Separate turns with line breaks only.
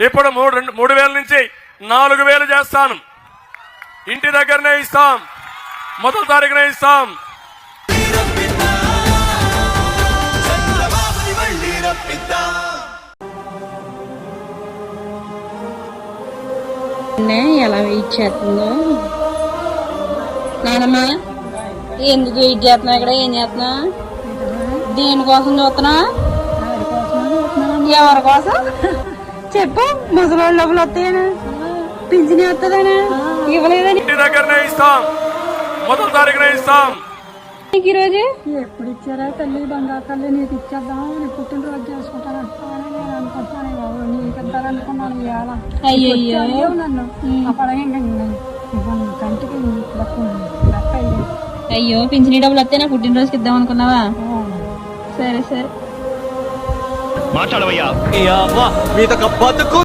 ఇప్పుడు 3,000 నుంచి 4,000 చేస్తాను. ఇంటి దగ్గరనే ఇస్తాం, మొదటి తారీఖునే ఇస్తాం.
ఎలా వెయిట్ చేస్తుందో నానమ్మ. ఎందుకు వెయిట్ చేస్తున్నా? ఇక్కడ ఏం చేస్తున్నా? దేనికోసం చూస్తున్నా? ఎవరి కోసం చెప్పు. ముసలోళ్ళ డబ్బులు వస్తాయనా? పింఛని వస్తుందనా? ఇవ్వలేదని
ఇంటి దగ్గరనే ఇస్తాం, మొదటి తారీఖునే ఇస్తాం.
ఈరోజు
ఎప్పుడు ఇచ్చారా తల్లి? బంగారు తల్లి నీకు ఇచ్చేద్దాం, నీ పుట్టినరోజు చేసుకుంటాను అంటానని నేను అనుకుంటున్నాను. బాబు నీకు ఇద్దారనుకున్నాను ఇవాళ.
అయ్యో
నన్ను ఆ పడగ కంటికి
అయ్యో పింఛని డబ్బులు వస్తే నా పుట్టినరోజుకి ఇద్దాం అనుకున్నావా? సరే సరే
మాట్లాడవయ్యా.